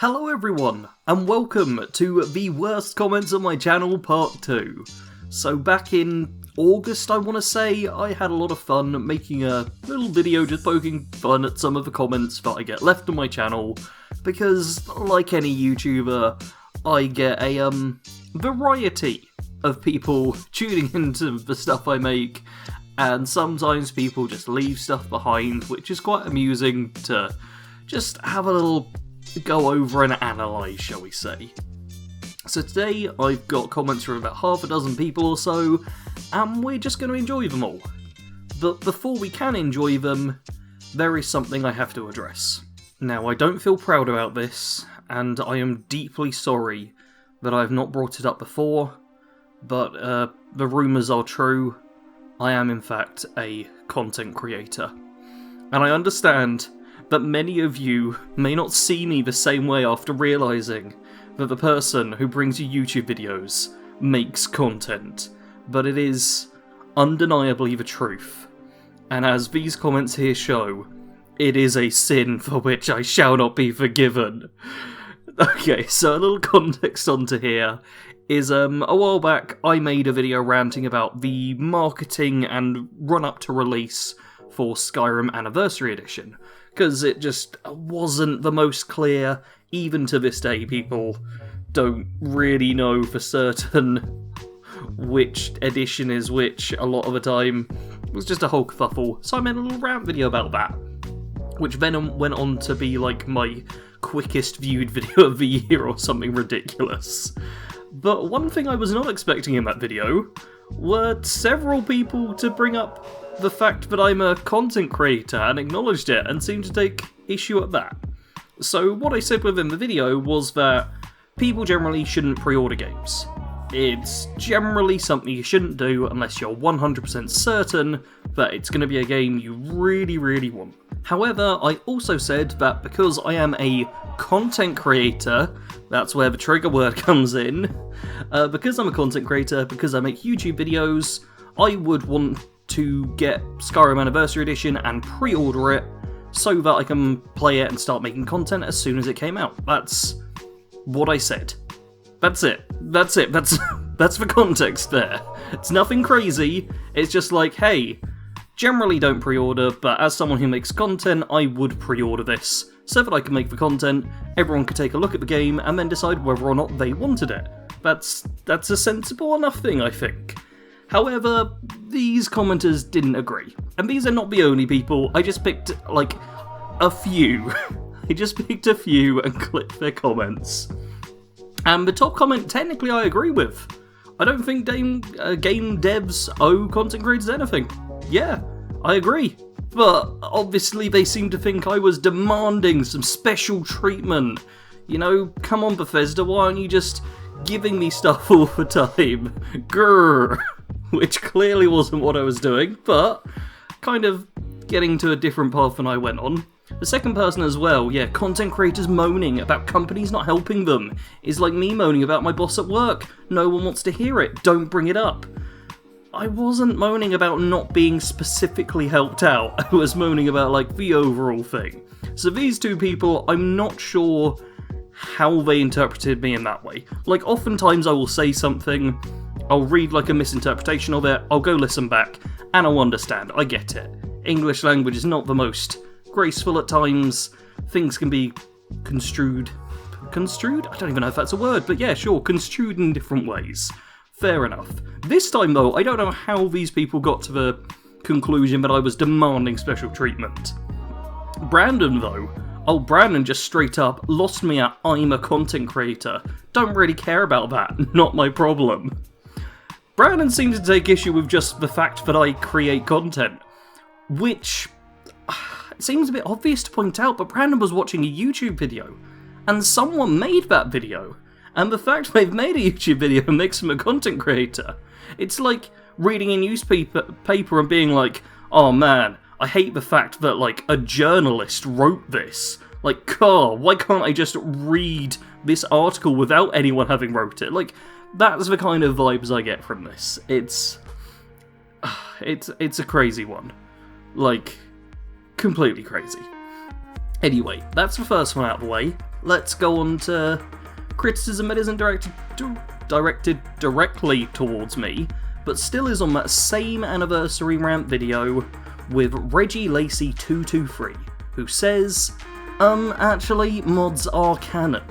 Hello everyone, and welcome to the worst comments on my channel part 2. So back in August, I want to say, I had a lot of fun making a little video just poking fun at some of the comments that I get left on my channel, because like any YouTuber, I get a variety of people tuning into the stuff I make, and sometimes people just leave stuff behind, which is quite amusing to just have a little go over and analyse, shall we say. So today I've got comments from about half a dozen people or so, and we're just going to enjoy them all. But before we can enjoy them, there is something I have to address. Now, I don't feel proud about this, and I am deeply sorry that I have not brought it up before, but the rumours are true. I am in fact a content creator. And I understand that many of you may not see me the same way after realising that the person who brings you YouTube videos makes content, but it is undeniably the truth. And as these comments here show, it is a sin for which I shall not be forgiven. Okay, so a little context onto here is, a while back I made a video ranting about the marketing and run-up to release for Skyrim Anniversary Edition, because it just wasn't the most clear. Even to this day, people don't really know for certain which edition is which a lot of the time. It was just a whole kerfuffle, so I made a little rant video about that, which then went on to be like my quickest viewed video of the year or something ridiculous. But one thing I was not expecting in that video were several people to bring up the fact that I'm a content creator and acknowledged it and seemed to take issue at that. So what I said within the video was that people generally shouldn't pre-order games. It's generally something you shouldn't do unless you're 100% certain that it's going to be a game you really, really want. However, I also said that because I am a content creator, that's where the trigger word comes in, because I'm a content creator, because I make YouTube videos, I would want to get Skyrim Anniversary Edition and pre-order it so that I can play it and start making content as soon as it came out. That's what I said. That's it. That's the context there. It's nothing crazy. It's just like, hey, generally don't pre-order, but as someone who makes content, I would pre-order this so that I can make the content, everyone could take a look at the game, and then decide whether or not they wanted it. That's a sensible enough thing, I think. However, these commenters didn't agree. And these are not the only people. I just picked, like, a few. I just picked a few and clicked their comments. And the top comment, technically, I agree with. I don't think game devs owe content creators anything. Yeah, I agree. But obviously they seem to think I was demanding some special treatment. You know, come on Bethesda, why aren't you just giving me stuff all the time? Grrr. Which clearly wasn't what I was doing, but kind of getting to a different path than I went on. The second person as well, yeah, content creators moaning about companies not helping them is like me moaning about my boss at work. No one wants to hear it, don't bring it up. I wasn't moaning about not being specifically helped out, I was moaning about like the overall thing. So these two people, I'm not sure how they interpreted me in that way. Like oftentimes I will say something, I'll read like a misinterpretation of it, I'll go listen back, and I'll understand, I get it. English language is not the most graceful at times, things can be construed? I don't even know if that's a word, but yeah, sure, construed in different ways. Fair enough. This time though, I don't know how these people got to the conclusion that I was demanding special treatment. Brandon though, Brandon just straight up lost me at I'm a content creator. Don't really care about that, not my problem. Brandon seemed to take issue with just the fact that I create content, which it seems a bit obvious to point out, but Brandon was watching a YouTube video, and someone made that video, and the fact they've made a YouTube video makes him a content creator. It's like reading a newspaper and being like, oh man, I hate the fact that like a journalist wrote this. Like, car, why can't I just read this article without anyone having wrote it? Like, that's the kind of vibes I get from this. It's a crazy one. Like, completely crazy. Anyway, that's the first one out of the way. Let's go on to criticism that isn't directed directly towards me, but still is on that same anniversary rant video with Reggie Lacey 223, who says, actually, mods are canon.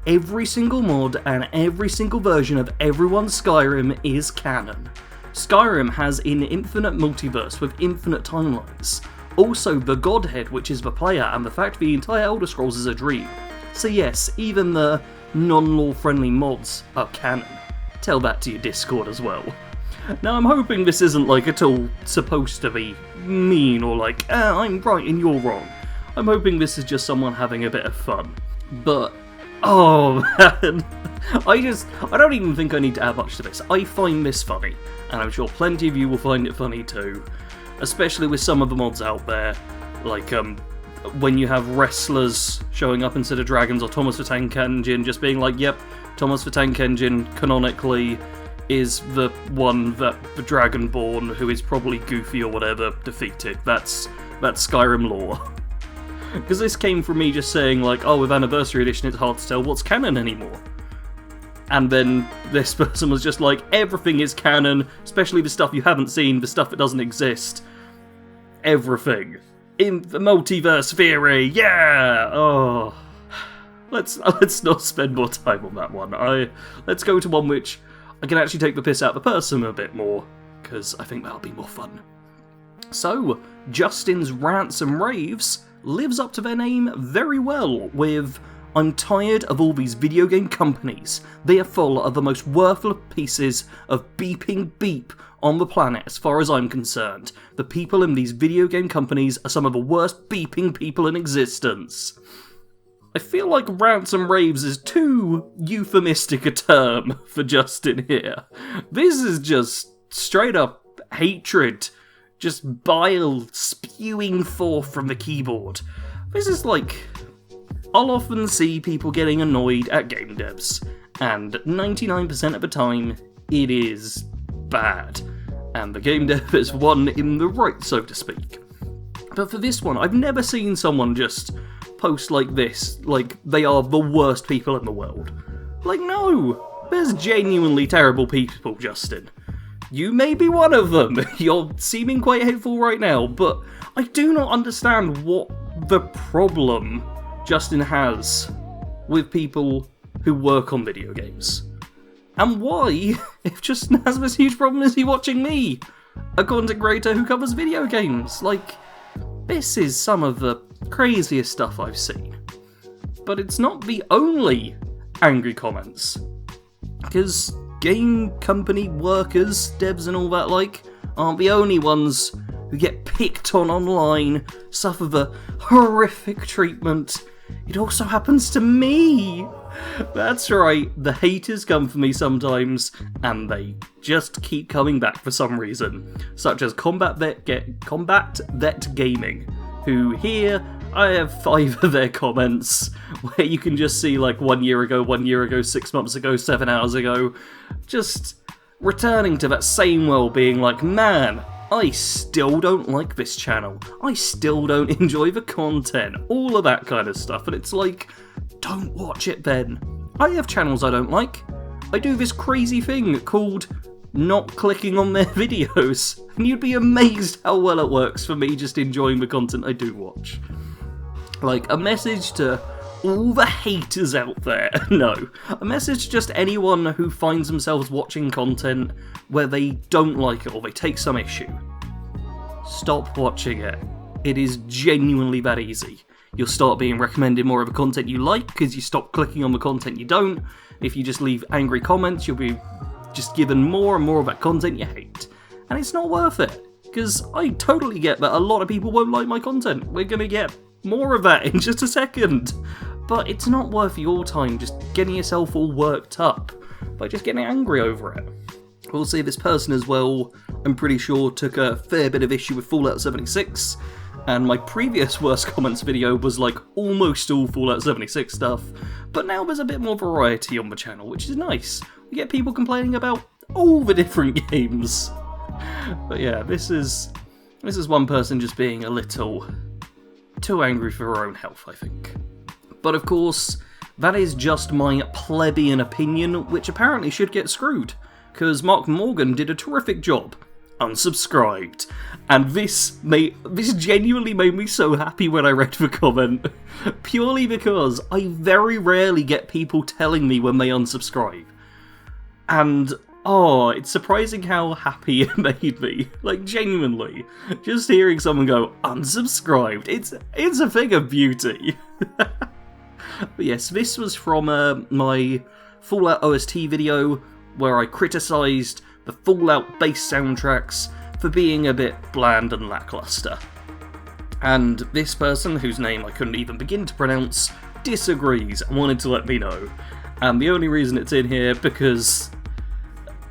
Every single mod and every single version of everyone's Skyrim is canon. Skyrim has an infinite multiverse with infinite timelines. Also, the Godhead, which is the player, and the fact the entire Elder Scrolls is a dream. So yes, even the non-lore friendly mods are canon. Tell that to your Discord as well. Now I'm hoping this isn't like at all supposed to be mean or like, I'm right and you're wrong. I'm hoping this is just someone having a bit of fun. But, oh man, I don't even think I need to add much to this. I find this funny, and I'm sure plenty of you will find it funny too. Especially with some of the mods out there, like when you have wrestlers showing up instead of dragons, or Thomas the Tank Engine just being like, yep, Thomas the Tank Engine canonically is the one that the Dragonborn, who is probably goofy or whatever, defeated. That's Skyrim lore. Because this came from me just saying like, oh, with Anniversary Edition it's hard to tell what's canon anymore. And then this person was just like, everything is canon, especially the stuff you haven't seen, the stuff that doesn't exist. Everything. In the multiverse theory, yeah! Oh. Let's not spend more time on that one. Let's go to one which I can actually take the piss out of the person a bit more, because I think that'll be more fun. So, Justin's Rants and Raves lives up to their name very well with, I'm tired of all these video game companies. They are full of the most worthless pieces of beeping beep on the planet as far as I'm concerned. The people in these video game companies are some of the worst beeping people in existence. I feel like rants and raves is too euphemistic a term for Justin here. This is just straight up hatred, just bile spewing forth from the keyboard. This is like, I'll often see people getting annoyed at game devs, and 99% of the time, it is bad. And the game dev is one in the right, so to speak. But for this one, I've never seen someone just post like this, like they are the worst people in the world. Like, no! There's genuinely terrible people, Justin. You may be one of them. You're seeming quite hateful right now, but I do not understand what the problem Justin has with people who work on video games. And why, if Justin has this huge problem, is he watching me, a content creator who covers video games? Like, this is some of the craziest stuff I've seen. But it's not the only angry comments, because game company workers, devs and all that like, aren't the only ones who get picked on online, suffer the horrific treatment. It also happens to me! That's right, the haters come for me sometimes, and they just keep coming back for some reason. Such as Combat Vet Gaming, who here, I have 5 of their comments, where you can just see like 1 year ago, 6 months ago, 7 hours ago, just returning to that same well, being like, man, I still don't like this channel. I still don't enjoy the content. All of that kind of stuff. And it's like, don't watch it then. I have channels I don't like. I do this crazy thing called not clicking on their videos. And you'd be amazed how well it works for me just enjoying the content I do watch. Like, a message to all the haters out there. No. A message to just anyone who finds themselves watching content where they don't like it or they take some issue. Stop watching it. It is genuinely that easy. You'll start being recommended more of the content you like because you stop clicking on the content you don't. If you just leave angry comments, you'll be just given more and more of that content you hate. And it's not worth it. Because I totally get that a lot of people won't like my content. We're going to get more of that in just a second. But it's not worth your time just getting yourself all worked up by just getting angry over it. We'll see this person as well, I'm pretty sure, took a fair bit of issue with Fallout 76, and my previous worst comments video was like almost all Fallout 76 stuff, but now there's a bit more variety on the channel, which is nice. We get people complaining about all the different games. But yeah, this is one person just being a little too angry for her own health, I think. But of course, that is just my plebeian opinion, which apparently should get screwed, because Mark Morgan did a terrific job. Unsubscribed. And this genuinely made me so happy when I read the comment, purely because I very rarely get people telling me when they unsubscribe. And, oh, it's surprising how happy it made me. Like, genuinely. Just hearing someone go, unsubscribed, it's a thing of beauty. But yes, this was from my Fallout OST video, where I criticised the Fallout-based soundtracks for being a bit bland and lackluster. And this person, whose name I couldn't even begin to pronounce, disagrees and wanted to let me know. And the only reason it's in here, because...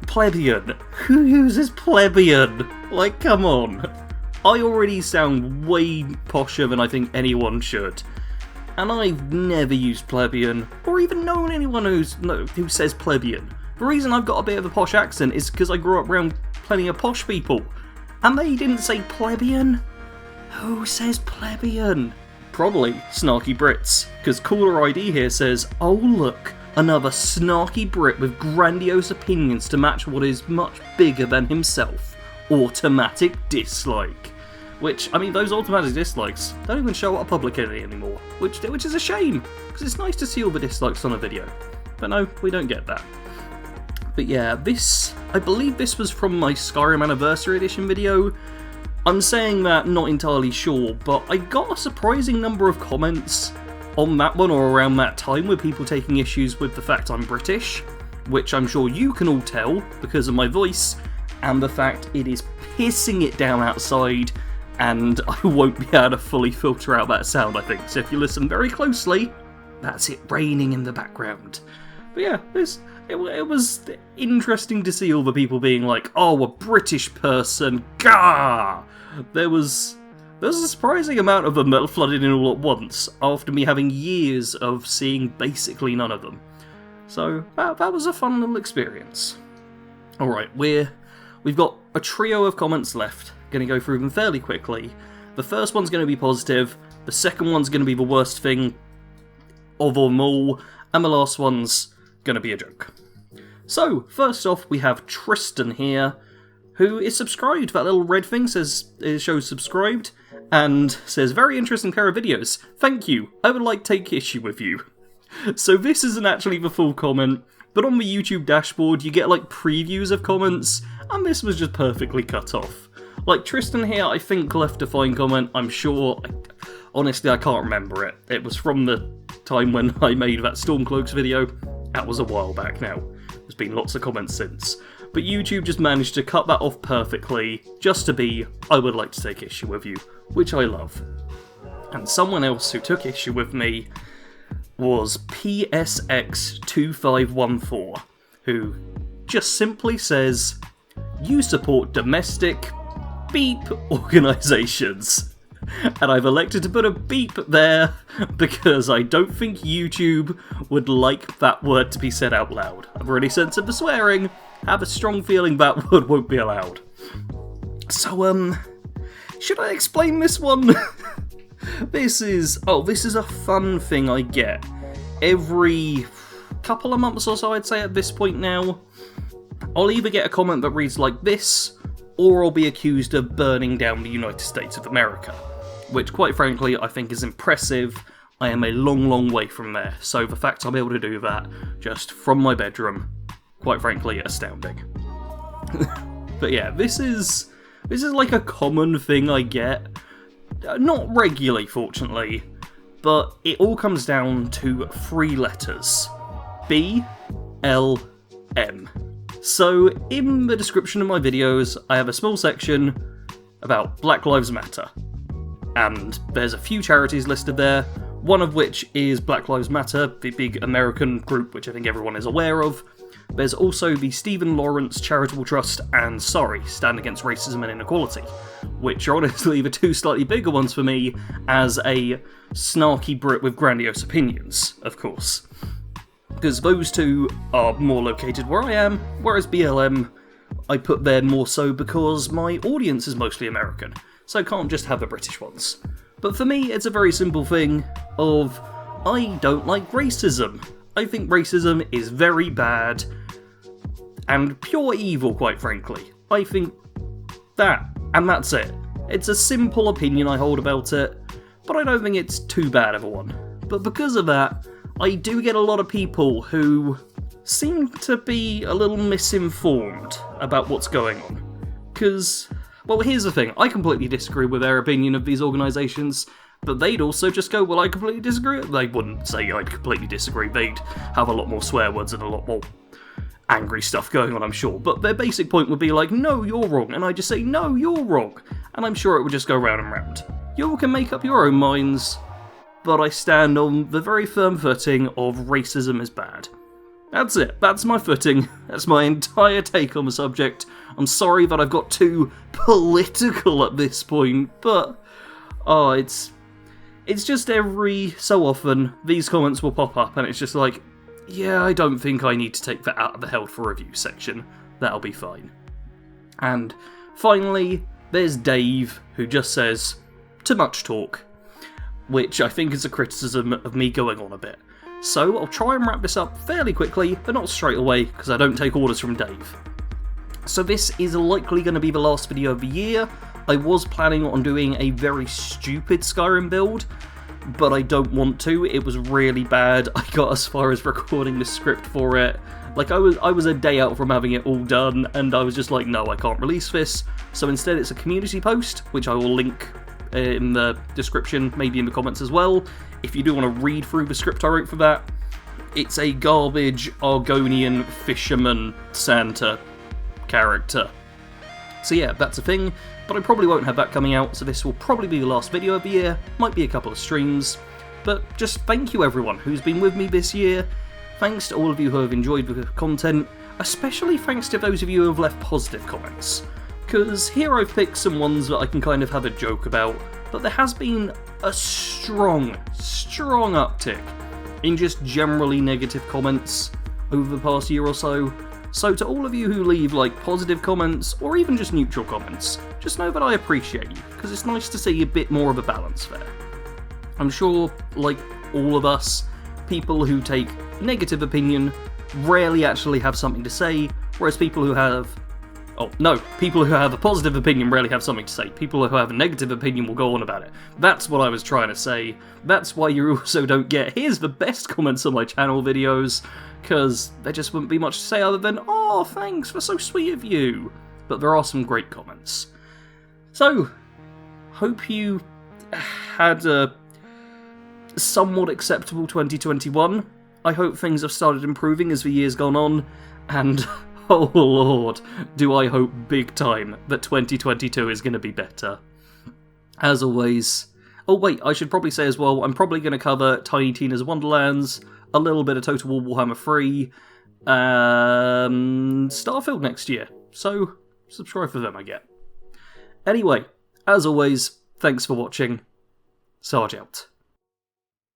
plebeian. Who uses plebeian? Like, come on. I already sound way posher than I think anyone should. And I've never used plebeian, or even known anyone who says plebeian. The reason I've got a bit of a posh accent is because I grew up around plenty of posh people. And they didn't say plebeian? Who says plebeian? Probably snarky Brits, because caller ID here says, oh look, another snarky Brit with grandiose opinions to match what is much bigger than himself. Automatic dislike. Which, I mean, those automatic dislikes don't even show up publicly anymore, which is a shame, because it's nice to see all the dislikes on a video. But no, we don't get that. But yeah, I believe this was from my Skyrim Anniversary Edition video. I'm saying that, not entirely sure, but I got a surprising number of comments on that one or around that time with people taking issues with the fact I'm British, which I'm sure you can all tell because of my voice, and the fact it is pissing it down outside, and I won't be able to fully filter out that sound, I think. So if you listen very closely, that's it raining in the background. But yeah, it was interesting to see all the people being like, oh, a British person, gah! There was a surprising amount of them that flooded in all at once, after me having years of seeing basically none of them. So that was a fun little experience. Alright, we've got a trio of comments left. Going to go through them fairly quickly. The first one's going to be positive, the second one's going to be the worst thing of them all, and the last one's going to be a joke. So, first off, we have Tristan here, who is subscribed. That little red thing shows subscribed, and says, very interesting pair of videos. Thank you. I would like to take issue with you. So this isn't actually the full comment, but on the YouTube dashboard you get like previews of comments, and this was just perfectly cut off. Like, Tristan here, I think, left a fine comment, I'm sure. Honestly, I can't remember it. It was from the time when I made that Stormcloaks video. That was a while back now. There's been lots of comments since. But YouTube just managed to cut that off perfectly, just to be, I would like to take issue with you, which I love. And someone else who took issue with me was PSX2514, who just simply says, you support domestic beep organisations. And I've elected to put a beep there because I don't think YouTube would like that word to be said out loud. I've already censored the swearing, have a strong feeling that word won't be allowed. So, should I explain this one? This is a fun thing I get every couple of months or so, I'd say at this point now. I'll either get a comment that reads like this, or I'll be accused of burning down the United States of America. Which, quite frankly, I think is impressive. I am a long, long way from there, so the fact I'm able to do that just from my bedroom, quite frankly, astounding. But yeah, this is like a common thing I get. Not regularly, fortunately, but it all comes down to 3 letters. BLM. So, in the description of my videos, I have a small section about Black Lives Matter. And there's a few charities listed there, one of which is Black Lives Matter, the big American group which I think everyone is aware of. There's also the Stephen Lawrence Charitable Trust and Sorry, Stand Against Racism and Inequality, which are honestly the 2 slightly bigger ones for me as a snarky Brit with grandiose opinions, of course. Because those 2 are more located where I am, whereas BLM I put there more so because my audience is mostly American, so I can't just have the British ones. But for me, it's a very simple thing of, I don't like racism. I think racism is very bad and pure evil, quite frankly. I think that, and that's it. It's a simple opinion I hold about it, but I don't think it's too bad of a one. But because of that, I do get a lot of people who seem to be a little misinformed about what's going on. Because, well, here's the thing, I completely disagree with their opinion of these organisations, but they'd also just go, well, I completely disagree. They wouldn't say I'd completely disagree, they'd have a lot more swear words and a lot more angry stuff going on, I'm sure. But their basic point would be like, no, you're wrong, and I just say, no, you're wrong. And I'm sure it would just go round and round. You all can make up your own minds, but I stand on the very firm footing of racism is bad. That's it. That's my footing. That's my entire take on the subject. I'm sorry that I've got too political at this point, but it's just every so often these comments will pop up and it's just like, yeah, I don't think I need to take that out of the held for review section. That'll be fine. And finally, there's Dave, who just says, too much talk, which I think is a criticism of me going on a bit. So I'll try and wrap this up fairly quickly, but not straight away, because I don't take orders from Dave. So this is likely going to be the last video of the year. I was planning on doing a very stupid Skyrim build, but I don't want to. It was really bad. I got as far as recording the script for it. Like, I was a day out from having it all done, and I was just like, no, I can't release this. So instead it's a community post, which I will link in the description, maybe in the comments as well, if you do want to read through the script I wrote for that. It's a garbage Argonian fisherman Santa character. So yeah, that's a thing, but I probably won't have that coming out, so this will probably be the last video of the year, might be a couple of streams, but just thank you everyone who's been with me this year. Thanks to all of you who have enjoyed the content, especially thanks to those of you who have left positive comments. Because here I've picked some ones that I can kind of have a joke about, but there has been a strong uptick in just generally negative comments over the past year or so. So to all of you who leave like positive comments, or even just neutral comments, just know that I appreciate you, because it's nice to see a bit more of a balance there. I'm sure, like all of us, people who take negative opinion rarely actually have something to say, whereas people who have people who have a positive opinion rarely have something to say. People who have a negative opinion will go on about it. That's what I was trying to say. That's why you also don't get, here's the best comments on my channel videos, because there just wouldn't be much to say other than, oh, thanks, that's so sweet of you. But there are some great comments. So, hope you had a somewhat acceptable 2021. I hope things have started improving as the year's gone on, and oh lord, do I hope big time that 2022 is going to be better. As always, oh wait, I should probably say as well, I'm probably going to cover Tiny Tina's Wonderlands, a little bit of Total War Warhammer 3, Starfield next year, so subscribe for them, I get. Anyway, as always, thanks for watching. Sarge out.